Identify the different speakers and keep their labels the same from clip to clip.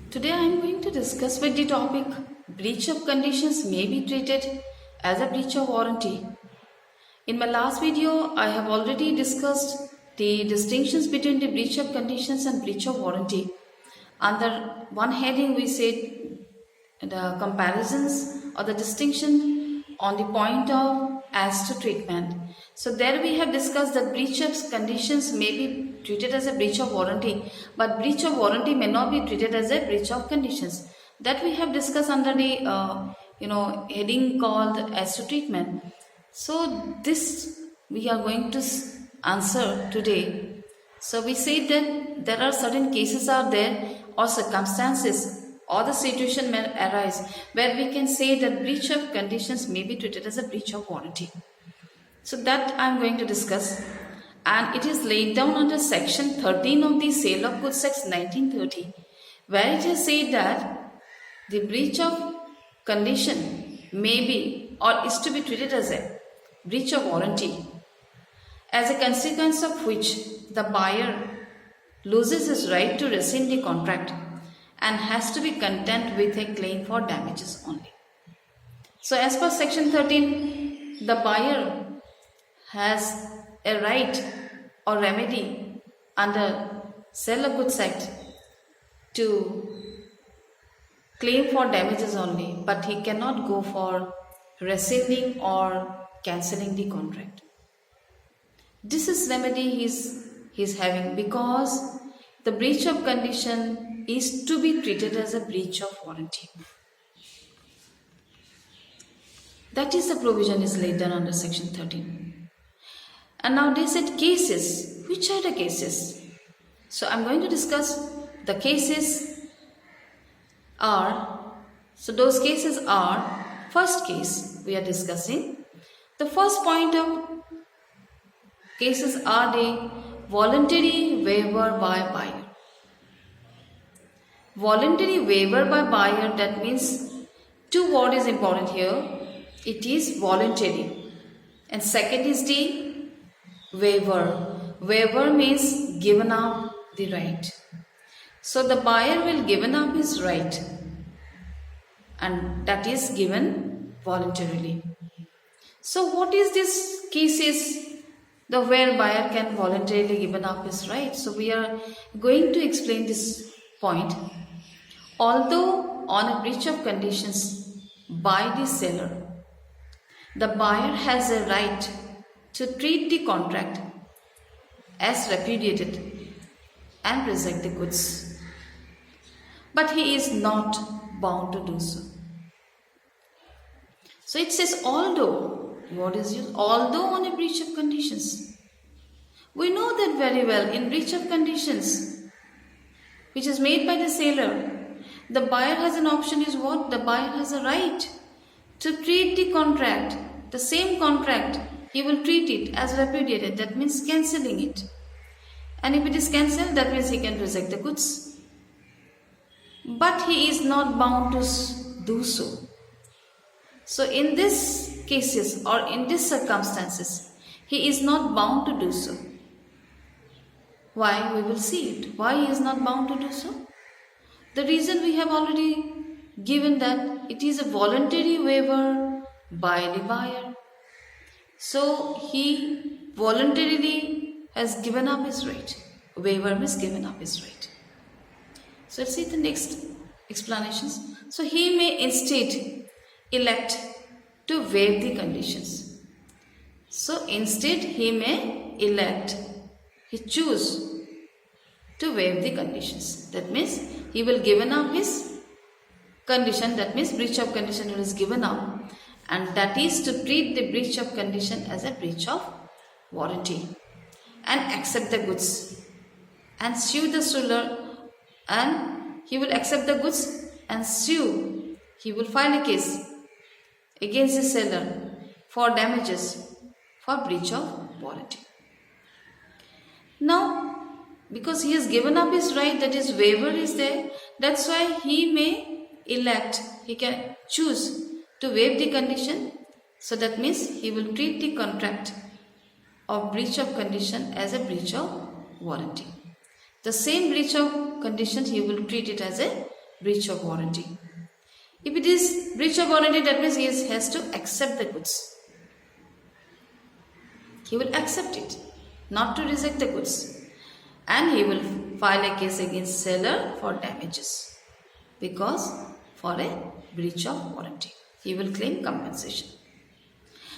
Speaker 1: Today I am going to discuss with the topic breach of conditions may be treated as a breach of warranty. In my last video, I have already discussed the distinctions between the breach of conditions and breach of warranty. Under one heading, we said the comparisons or the distinction on the point of as to treatment. So there we have discussed that breach of conditions may be treated as a breach of warranty, but breach of warranty may not be treated as a breach of conditions. That we have discussed under the heading called as to treatment. So this we are going to answer today. So we say that there are certain cases out there or circumstances or the situation may arise where we can say that breach of conditions may be treated as a breach of warranty. So that I am going to discuss, and it is laid down under section 13 of the Sale of Goods Act 1930, where it is said that the breach of condition may be or is to be treated as a breach of warranty, as a consequence of which the buyer loses his right to rescind the contract and has to be content with a claim for damages only. So as per section 13, the buyer has a right or remedy under Sale of Goods Act to claim for damages only, but he cannot go for rescinding or cancelling the contract. This is remedy he's having because the breach of condition is to be treated as a breach of warranty. That is the provision is laid down under section 13. And now they said cases. Which are the cases? So I'm going to discuss the cases are, so those cases are, first case we are discussing. The first point of cases are the voluntary waiver by buyer. Voluntary waiver by buyer, that means two words is important here. It is voluntary. And second is the waiver. Waiver means given up the right. So the buyer will given up his right, and that is given voluntarily. So what is this cases the where buyer can voluntarily given up his right? So we are going to explain this point. Although on a breach of conditions by the seller, the buyer has a right to treat the contract as repudiated and reject the goods, but he is not bound to do so. So it says although, what is used? Although on a breach of conditions. We know that very well. In breach of conditions, which is made by the seller, the buyer has an option is what? The buyer has a right to treat the contract, the same contract, he will treat it as repudiated. That means cancelling it. And if it is cancelled, that means he can reject the goods. But he is not bound to do so. So in these cases or in these circumstances, he is not bound to do so. Why? We will see it. Why he is not bound to do so? The reason we have already given that it is a voluntary waiver by the buyer. So he voluntarily has given up his right. Waiver means given up his right. So let's see the next explanations. So he may instead elect to waive the conditions. So instead he may elect, he choose to waive the conditions. That means he will given up his condition, that means breach of condition is given up, and that is to treat the breach of condition as a breach of warranty and accept the goods and sue the seller, and he will accept the goods and sue. He will file a case against the seller for damages for breach of warranty. Now, because he has given up his right, that is waiver is there, that's why he may elect, he can choose to waive the condition. So that means he will treat the contract of breach of condition as a breach of warranty. The same breach of condition he will treat it as a breach of warranty. If it is breach of warranty, that means he has to accept the goods. He will accept it, not to reject the goods. And he will file a case against seller for damages, because for a breach of warranty he will claim compensation.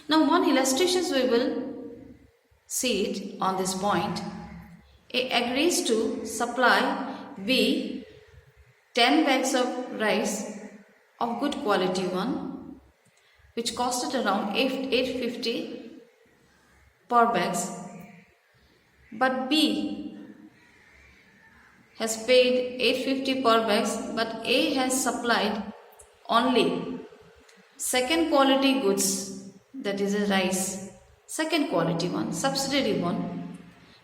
Speaker 1: Now, one illustration we will see it on this point. A agrees to supply B 10 bags of rice of good quality one, which costed around 850 per bags, but B has paid 850 per bags, but A has supplied only second quality goods, that is a rice, second quality one, subsidiary one,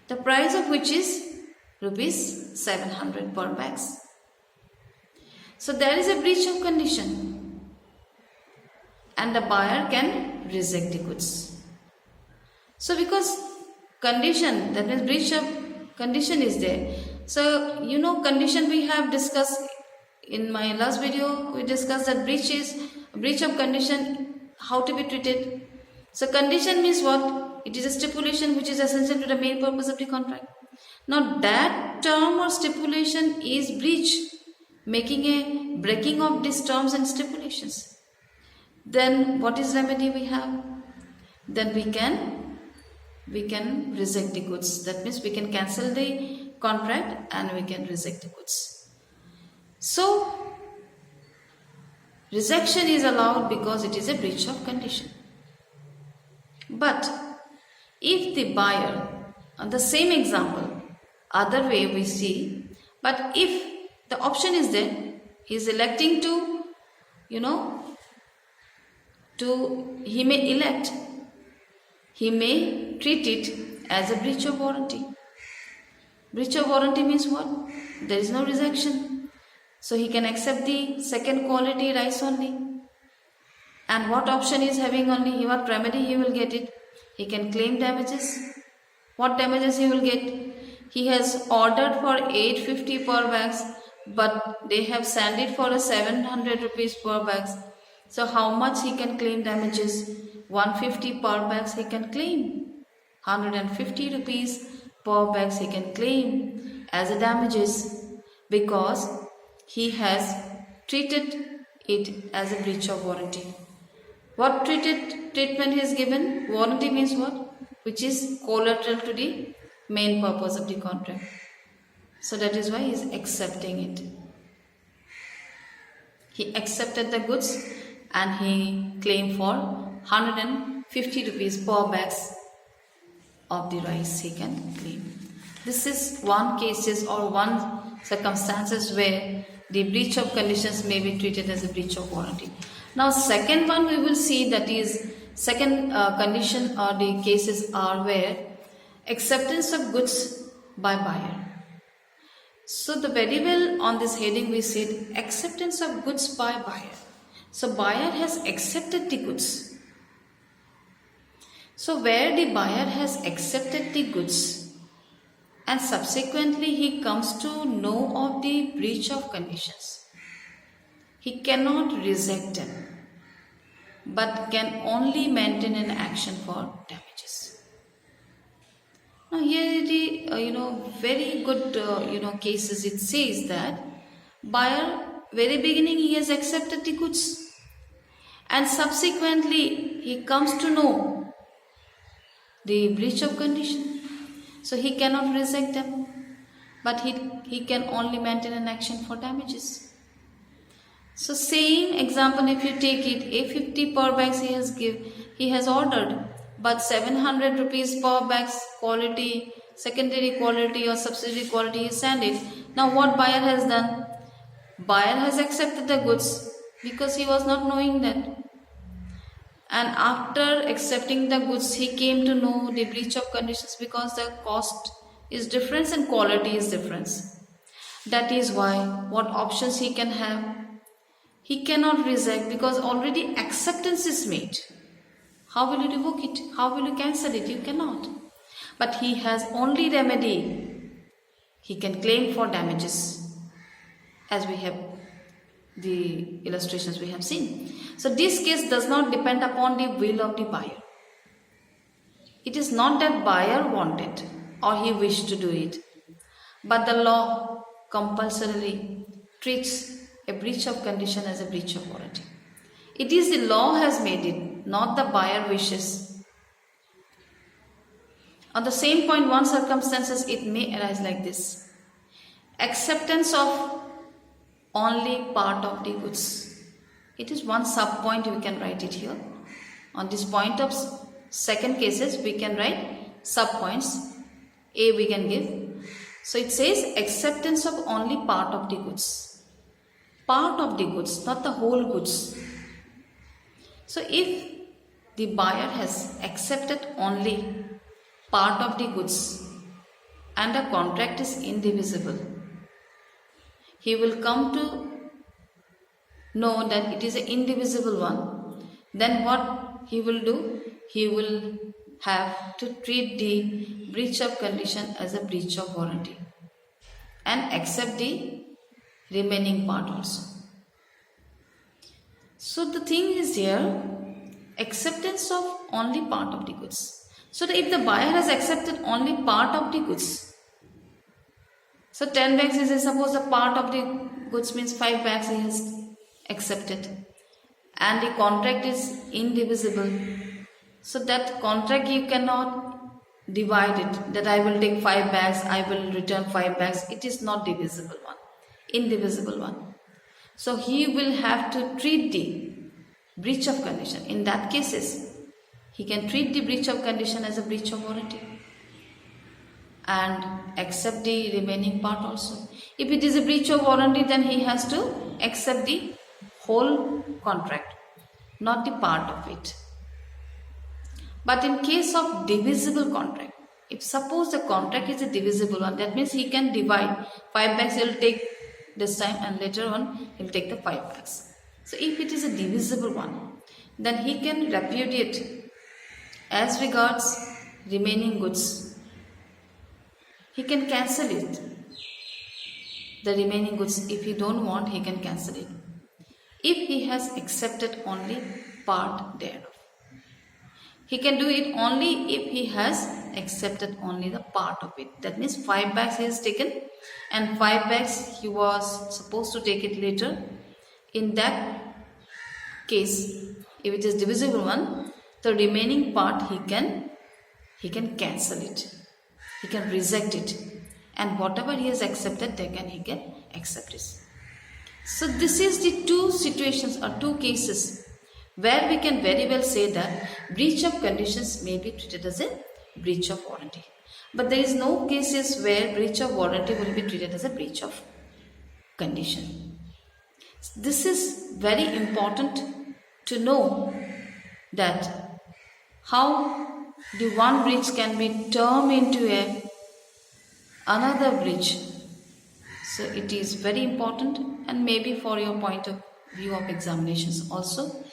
Speaker 1: the price of which is rupees 700 per bags. So there is a breach of condition, and the buyer can reject the goods. So because condition, that means breach of condition is there. So condition we have discussed in my last video. We discussed that breach of condition, how to be treated. So condition means what? It is a stipulation which is essential to the main purpose of the contract. Now that term or stipulation is breach, making a breaking of these terms and stipulations. Then what is remedy we have? Then we can reject the goods. That means we can cancel the contract and we can reject the goods. So rejection is allowed because it is a breach of condition. But if the buyer, on the same example, other way we see, but if the option is there, he is electing to, he may treat it as a breach of warranty. Breach of warranty means what? There is no rejection. So he can accept the second quality rice only. And what option is having only? What remedy he will get it? He can claim damages. What damages he will get? He has ordered for 850 per bags, but they have sent it for a 700 rupees per bags. So how much he can claim damages? 150 per bags he can claim. 150 rupees per bags he can claim as a damages, because he has treated it as a breach of warranty. What treatment he is given? Warranty means what? Which is collateral to the main purpose of the contract. So that is why he is accepting it. He accepted the goods and he claimed for 150 rupees per bags of the rice he can claim. This is one cases or one circumstances where the breach of conditions may be treated as a breach of warranty. Now second one we will see, that is second condition or the cases are where acceptance of goods by buyer. So the very well on this heading we said acceptance of goods by buyer. So buyer has accepted the goods. So where the buyer has accepted the goods and subsequently he comes to know of the breach of conditions, he cannot reject them, but can only maintain an action for damages. Now here the very good cases, it says that buyer very beginning he has accepted the goods and subsequently he comes to know the breach of condition. So he cannot reject them, but he can only maintain an action for damages. So same example, if you take it, 850 per bags he has ordered, but 700 rupees per bags quality, secondary quality or subsidiary quality he sent it. Now what buyer has done? Buyer has accepted the goods because he was not knowing that. And after accepting the goods, he came to know the breach of conditions because the cost is different and quality is different. That is why what options he can have? He cannot reject because already acceptance is made. How will you revoke it? How will you cancel it? You cannot. But he has only remedy. He can claim for damages, as we have the illustrations we have seen. So this case does not depend upon the will of the buyer. It is not that buyer wanted or he wished to do it, but the law compulsorily treats a breach of condition as a breach of warranty. It is the law has made it, not the buyer wishes. On the same point, one circumstances it may arise like this: acceptance of only part of the goods. It is one sub point, we can write it here. On this point of second cases, we can write sub points. A we can give. So it says acceptance of only part of the goods. Part of the goods, not the whole goods. So if the buyer has accepted only part of the goods and a contract is indivisible, he will come to know that it is an indivisible one. Then what he will do? He will have to treat the breach of condition as a breach of warranty and accept the remaining part also. So the thing is here, acceptance of only part of the goods. So that if the buyer has accepted only part of the goods, so 10 bags is, suppose a part of the goods means 5 bags he has accepted, and the contract is indivisible. So that contract you cannot divide it, that I will take 5 bags, I will return 5 bags. It is not divisible one, indivisible one. So he will have to treat the breach of condition. In that cases, he can treat the breach of condition as a breach of warranty and accept the remaining part also. If it is a breach of warranty, then he has to accept the whole contract, not the part of it. But in case of divisible contract, if suppose the contract is a divisible one, that means he can divide 5 bags, he will take this time and later on he will take the 5 bags. So if it is a divisible one, then he can repudiate as regards remaining goods. He can cancel it. The remaining goods, if he don't want, he can cancel it. If he has accepted only part thereof. He can do it only if he has accepted only the part of it. That means 5 bags he has taken and 5 bags he was supposed to take it later. In that case, if it is divisible one, the remaining part he can cancel it. He can reject it. And whatever he has accepted, he can accept it. So this is the two situations or two cases where we can very well say that breach of conditions may be treated as a breach of warranty. But there is no cases where breach of warranty will be treated as a breach of condition. This is very important to know that how the one breach can be turned into another breach. So it is very important, and maybe for your point of view of examinations also.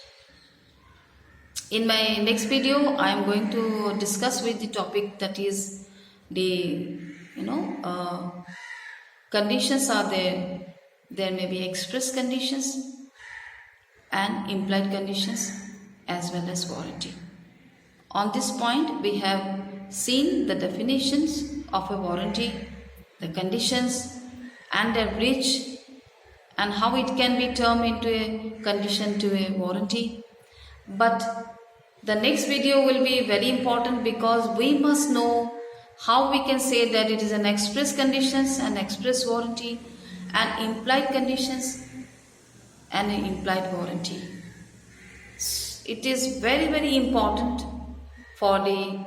Speaker 1: In my next video, I am going to discuss with the topic that is the conditions are there. There may be express conditions and implied conditions as well as warranty. On this point, we have seen the definitions of a warranty, the conditions and their breach, and how it can be turned into a condition to a warranty. But the next video will be very important because we must know how we can say that it is an express conditions and express warranty and implied conditions and an implied warranty. It is very, very important for the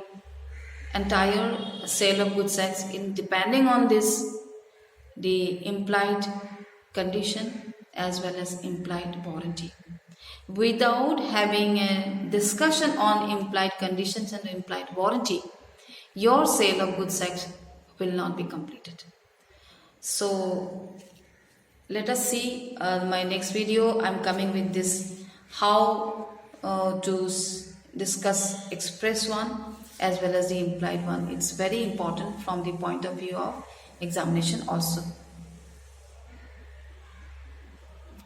Speaker 1: entire sale of goods acts in depending on this, the implied condition as well as implied warranty. Without having a discussion on implied conditions and implied warranty, your sale of goods act will not be completed. So let us see my next video. I am coming with this how to discuss express one as well as the implied one. It's very important from the point of view of examination also.